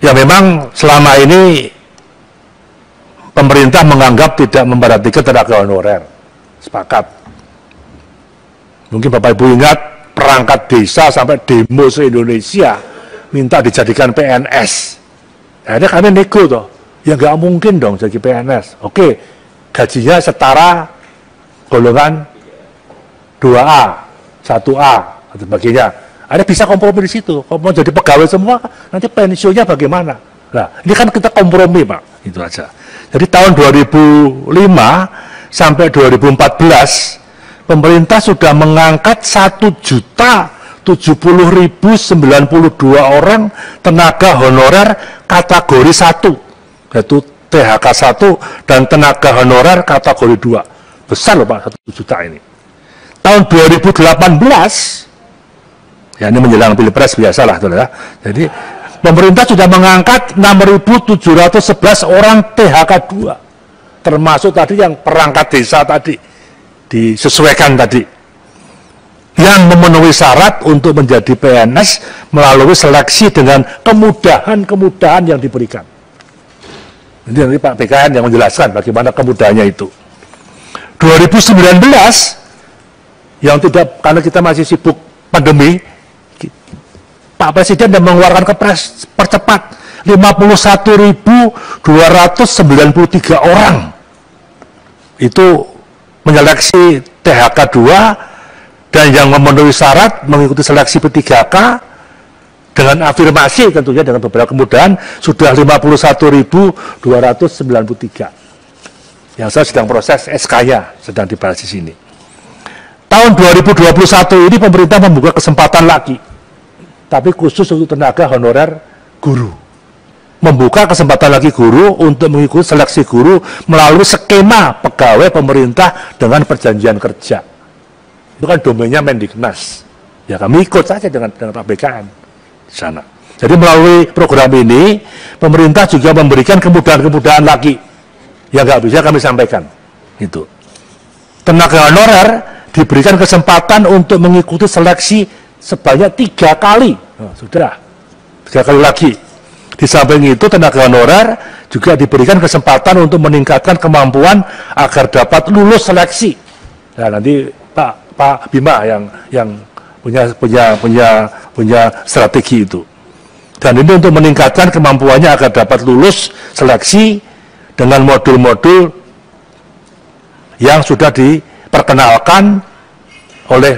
Ya memang selama ini pemerintah menganggap tidak memperhatikan tenaga honorer. Sepakat. Mungkin Bapak Ibu ingat perangkat desa sampai demo se-Indonesia minta dijadikan PNS. Akhirnya kami nego toh. Ya nggak mungkin dong jadi PNS. Oke, gajinya setara golongan 2A, 1A, atau sebagainya. Ada bisa kompromi di situ. Kalau mau jadi pegawai semua, nanti pensiunnya bagaimana? Nah, ini kan kita kompromi, Pak. Itu aja. Jadi tahun 2005 sampai 2014, pemerintah sudah mengangkat 1.070.092 orang tenaga honorer kategori 1, yaitu THK 1 dan tenaga honorer kategori 2. Besar loh Pak, 1 juta ini. Tahun 2018, ya ini menjelang pilpres biasalah, ya. Jadi pemerintah sudah mengangkat 6.711 orang THK 2, termasuk tadi yang perangkat desa tadi, disesuaikan tadi, yang memenuhi syarat untuk menjadi PNS melalui seleksi dengan kemudahan-kemudahan yang diberikan. Jadi nanti Pak BKN yang menjelaskan bagaimana kemudahannya itu. 2019, yang tidak, karena kita masih sibuk pandemi, Pak Presiden dan mengeluarkan kepres percepat 51.293 orang itu menyeleksi THK 2 dan yang memenuhi syarat mengikuti seleksi P3K dengan afirmasi tentunya dengan beberapa kemudahan sudah 51.293 yang saya sedang proses SK-nya sedang dibahas di sini. Tahun 2021 ini pemerintah membuka kesempatan lagi, tapi khusus untuk tenaga honorer guru. Membuka kesempatan lagi guru untuk mengikuti seleksi guru melalui skema pegawai pemerintah dengan perjanjian kerja. Itu kan domainnya Mendiknas. Ya kami ikut saja dengan Pak BKN di sana. Jadi melalui program ini, pemerintah juga memberikan kemudahan-kemudahan lagi yang nggak bisa kami sampaikan. Itu. Tenaga honorer diberikan kesempatan untuk mengikuti seleksi sebanyak 3 kali. Nah, sudah 3 kali lagi. Di samping itu tenaga honorer juga diberikan kesempatan untuk meningkatkan kemampuan agar dapat lulus seleksi. Nah, nanti Pak Bima yang punya strategi itu. Dan ini untuk meningkatkan kemampuannya agar dapat lulus seleksi dengan modul-modul yang sudah diperkenalkan oleh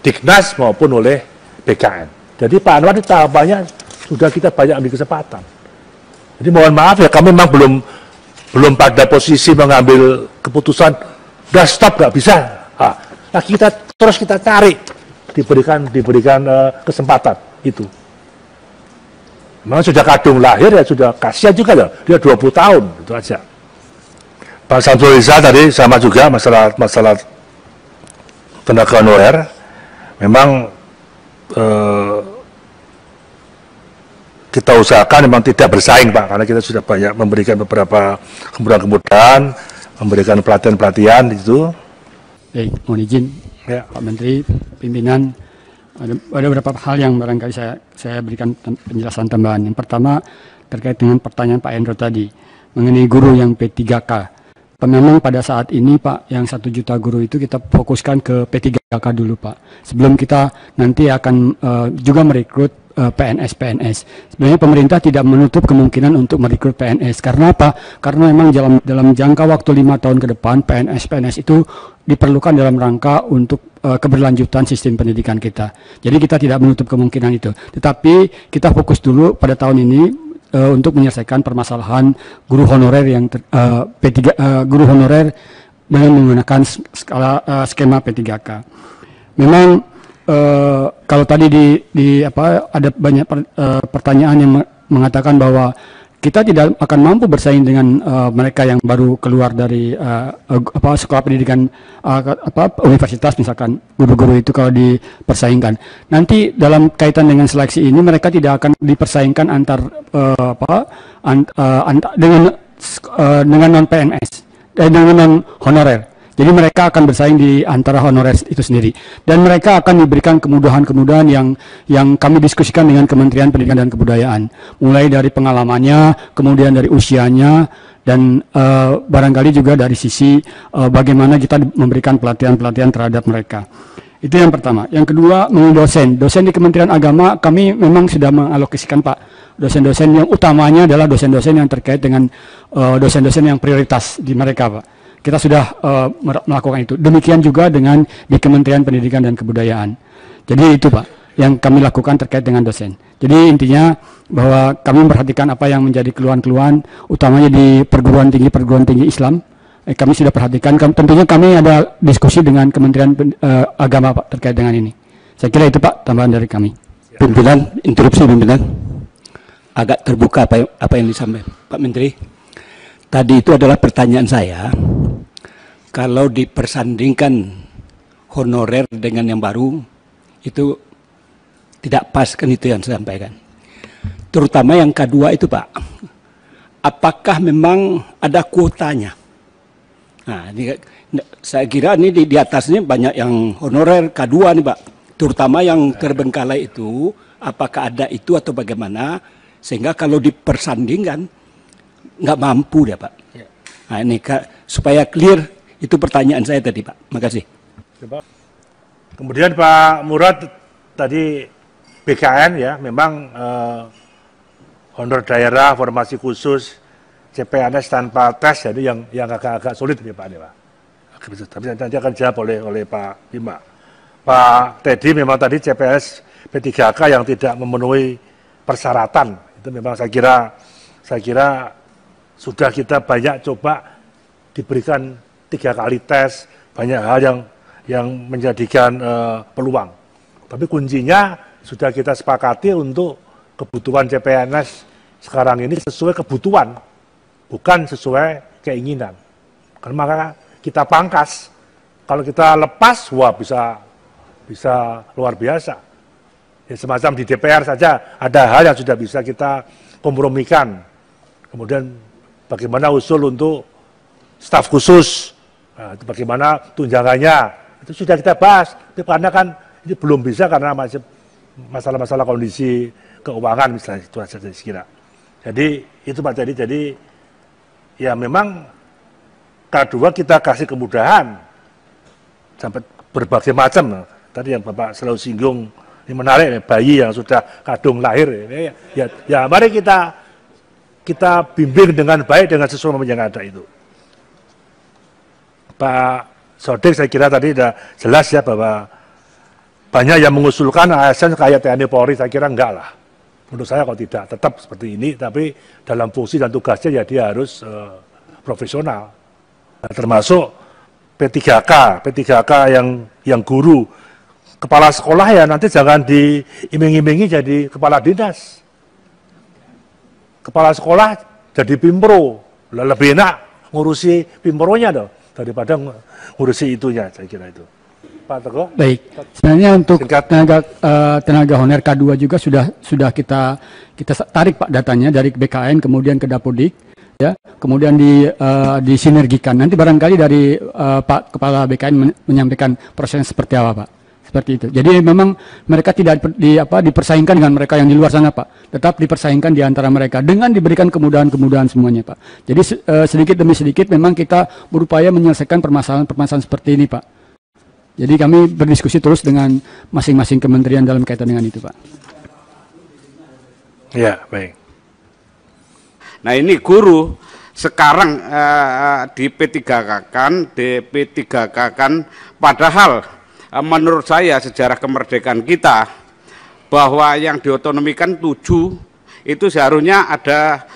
Diknas maupun oleh BKN. Jadi Pak Anwar di tahapannya sudah kita banyak ambil kesempatan. Jadi mohon maaf ya, kami memang belum pada posisi mengambil keputusan udah stop nggak bisa. Nah kita terus kita cari diberikan kesempatan itu. Memang sudah kadung lahir ya sudah kasihan juga ya, dia 20 tahun itu aja. Pak Samsul Rizal tadi sama juga masalah tenaga honorer. Memang kita usahakan memang tidak bersaing Pak, karena kita sudah banyak memberikan beberapa kemudahan-kemudahan, memberikan pelatihan-pelatihan itu. Baik, mohon izin ya, Pak Menteri, pimpinan, ada beberapa hal yang barangkali saya berikan penjelasan tambahan. Yang pertama terkait dengan pertanyaan Pak Hendro tadi mengenai guru yang P3K. Memang pada saat ini Pak, yang 1 juta guru itu kita fokuskan ke P3K dulu Pak. Sebelum kita nanti akan juga merekrut PNS. Sebenarnya pemerintah tidak menutup kemungkinan untuk merekrut PNS. Karena apa? Karena memang dalam jangka waktu 5 tahun ke depan PNS itu diperlukan dalam rangka untuk keberlanjutan sistem pendidikan kita. Jadi kita tidak menutup kemungkinan itu. Tetapi kita fokus dulu pada tahun ini untuk menyelesaikan permasalahan guru honorer yang guru honorer dengan menggunakan skema P3K. Memang kalau tadi ada banyak pertanyaan yang mengatakan bahwa kita tidak akan mampu bersaing dengan mereka yang baru keluar dari sekolah pendidikan universitas, misalkan guru-guru itu kalau dipersaingkan. Nanti dalam kaitan dengan seleksi ini mereka tidak akan dipersaingkan dengan non PNS dengan non honorer. Jadi mereka akan bersaing di antara honorer itu sendiri. Dan mereka akan diberikan kemudahan-kemudahan yang kami diskusikan dengan Kementerian Pendidikan dan Kebudayaan. Mulai dari pengalamannya, kemudian dari usianya, dan barangkali juga dari sisi bagaimana kita memberikan pelatihan-pelatihan terhadap mereka. Itu yang pertama. Yang kedua, mengenai dosen. Dosen di Kementerian Agama, kami memang sudah mengalokasikan, Pak. Dosen-dosen yang utamanya adalah dosen-dosen yang terkait dengan dosen-dosen yang prioritas di mereka, Pak. Kita sudah melakukan itu. Demikian juga dengan di Kementerian Pendidikan dan Kebudayaan. Jadi itu, Pak, yang kami lakukan terkait dengan dosen. Jadi intinya bahwa kami memperhatikan apa yang menjadi keluhan-keluhan, utamanya di perguruan tinggi Islam. Kami sudah perhatikan. Tentunya kami ada diskusi dengan Kementerian Agama, Pak, terkait dengan ini. Saya kira itu, Pak, tambahan dari kami. Pimpinan, interupsi pimpinan. Agak terbuka apa yang disampaikan Pak Menteri. Tadi itu adalah pertanyaan saya. Kalau dipersandingkan honorer dengan yang baru, itu tidak pas, kan itu yang saya sampaikan. Terutama yang kedua itu, Pak. Apakah memang ada kuotanya? Nah, ini, saya kira ini di atasnya banyak yang honorer K2 nih, Pak. Terutama yang terbengkalai itu, apakah ada itu atau bagaimana? Sehingga kalau dipersandingkan, nggak mampu ya, Pak. Nah, ini supaya clear, itu pertanyaan saya tadi, Pak. Makasih. Kemudian Pak Murad tadi BKN ya, memang honor daerah, formasi khusus, CPNS tanpa tes, jadi yang agak-agak sulit ya Pak. Tapi nanti akan dijawab oleh Pak Bima. Pak Teddy memang tadi CPNS P3K yang tidak memenuhi persyaratan, itu memang saya kira sudah kita banyak coba diberikan 3 kali tes, banyak hal yang menjadikan peluang. Tapi kuncinya sudah kita sepakati untuk kebutuhan CPNS sekarang ini sesuai kebutuhan, bukan sesuai keinginan. Karena maka kita pangkas. Kalau kita lepas, wah bisa luar biasa. Ya, semacam di DPR saja ada hal yang sudah bisa kita kompromikan. Kemudian bagaimana usul untuk staf khusus, nah, itu bagaimana tunjangannya, itu sudah kita bahas. Tapi karena kan ini belum bisa karena masih masalah-masalah kondisi keuangan misalnya, itu saja saya kira. Jadi itu Pak Teddy, jadi ya memang K2 kita kasih kemudahan sampai berbagai macam. Tadi yang Bapak selalu singgung, ini menarik, bayi yang sudah kadung lahir, ya mari kita bimbing dengan baik dengan sesuatu yang ada itu. Pak Sodik saya kira tadi sudah jelas ya bahwa banyak yang mengusulkan ASN kayak TNI Polri, saya kira enggak lah. Menurut saya kalau tidak, tetap seperti ini, tapi dalam fungsi dan tugasnya ya dia harus profesional. Nah, termasuk P3K yang guru, kepala sekolah ya nanti jangan diiming-imingi jadi kepala dinas. Kepala sekolah jadi pimpro, lebih enak ngurusi pimpronya dong daripada ngurusi itunya, saya kira itu. Pak Teguh. Baik, sebenarnya untuk tenaga honorer K2 juga sudah kita tarik Pak datanya dari BKN kemudian ke Dapodik, ya, kemudian disinergikan. Nanti barangkali dari Pak Kepala BKN menyampaikan prosesnya seperti apa, Pak. Seperti itu. Jadi memang mereka tidak dipersaingkan dengan mereka yang di luar sana, Pak. Tetap dipersaingkan di antara mereka dengan diberikan kemudahan-kemudahan semuanya, Pak. Jadi sedikit demi sedikit memang kita berupaya menyelesaikan permasalahan-permasalahan seperti ini, Pak. Jadi kami berdiskusi terus dengan masing-masing kementerian dalam kaitan dengan itu, Pak. Ya, baik. Nah ini guru sekarang di P3K kan, padahal menurut saya sejarah kemerdekaan kita bahwa yang diotonomikan 7 itu seharusnya ada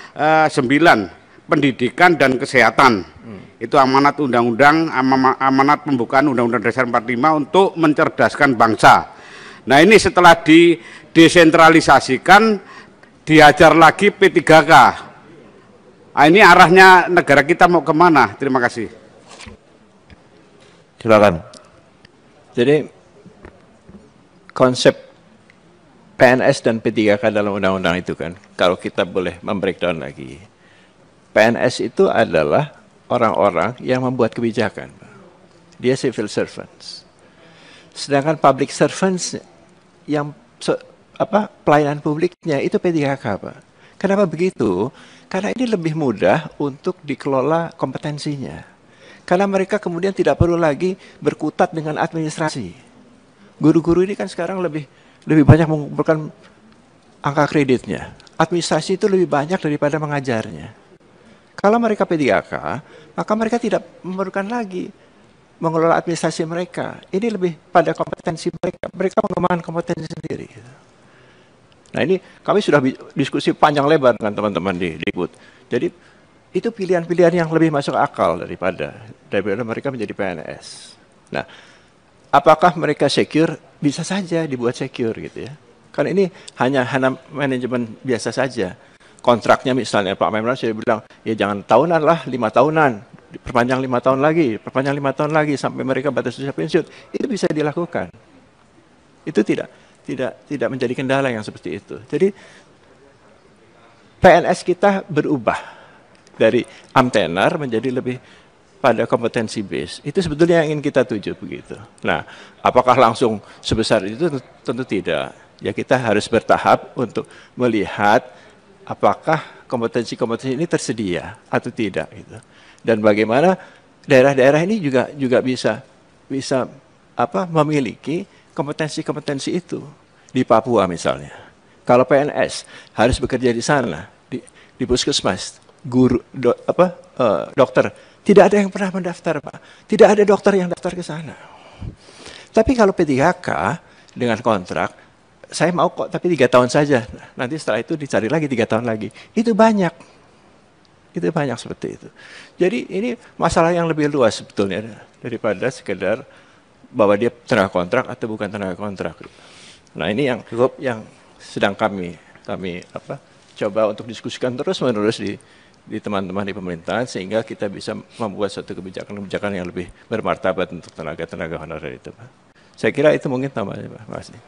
9, pendidikan dan kesehatan. Itu amanat undang-undang, amanat pembukaan Undang-Undang Dasar 45 untuk mencerdaskan bangsa. Nah ini setelah didesentralisasikan, diajar lagi P3K. Nah, ini arahnya negara kita mau kemana? Terima kasih. Silakan. Jadi konsep PNS dan P3K dalam undang-undang itu kan, kalau kita boleh membreakdown lagi, PNS itu adalah orang-orang yang membuat kebijakan. dia civil servants. Sedangkan public servants yang pelayanan publiknya itu P3K, Pak. Kenapa begitu? Karena ini lebih mudah untuk dikelola kompetensinya. Karena mereka kemudian tidak perlu lagi berkutat dengan administrasi. Guru-guru ini kan sekarang lebih banyak mengumpulkan angka kreditnya. Administrasi itu lebih banyak daripada mengajarnya. Kalau mereka P3K, maka mereka tidak memerlukan lagi mengelola administrasi mereka. Ini lebih pada kompetensi mereka. Mereka mengembangkan kompetensi sendiri. Nah ini kami sudah diskusi panjang lebar dengan teman-teman di Dikbud. Jadi itu pilihan-pilihan yang lebih masuk akal daripada mereka menjadi PNS. Nah, apakah mereka secure? Bisa saja dibuat secure gitu ya. Karena ini hanya manajemen biasa saja. Kontraknya misalnya Pak Memran saya bilang, ya jangan tahunan lah, 5 tahunan. Perpanjang 5 tahun lagi, perpanjang 5 tahun lagi sampai mereka batas usia pensiun. Itu bisa dilakukan. Itu tidak menjadi kendala yang seperti itu. Jadi PNS kita berubah dari amtenar menjadi lebih pada kompetensi base. Itu sebetulnya yang ingin kita tuju begitu. Nah, apakah langsung sebesar itu? Tentu tidak. Ya kita harus bertahap untuk melihat apakah kompetensi-kompetensi ini tersedia atau tidak gitu. Dan bagaimana daerah-daerah ini juga bisa memiliki kompetensi-kompetensi itu. Di Papua misalnya, kalau PNS harus bekerja di sana, di puskesmas, guru, dokter, tidak ada yang pernah mendaftar, Pak. Tidak ada dokter yang daftar ke sana. Tapi kalau P3K dengan kontrak, saya mau kok, tapi 3 tahun saja. Nanti setelah itu dicari lagi 3 tahun lagi. Itu banyak. Itu banyak seperti itu. Jadi ini masalah yang lebih luas sebetulnya daripada sekedar bahwa dia tenaga kontrak atau bukan tenaga kontrak. Nah ini yang sedang kami coba untuk diskusikan terus-menerus di teman-teman di pemerintahan sehingga kita bisa membuat suatu kebijakan-kebijakan yang lebih bermartabat untuk tenaga-tenaga honorer itu, Pak. Saya kira itu mungkin tambahnya, Pak. Terima kasih.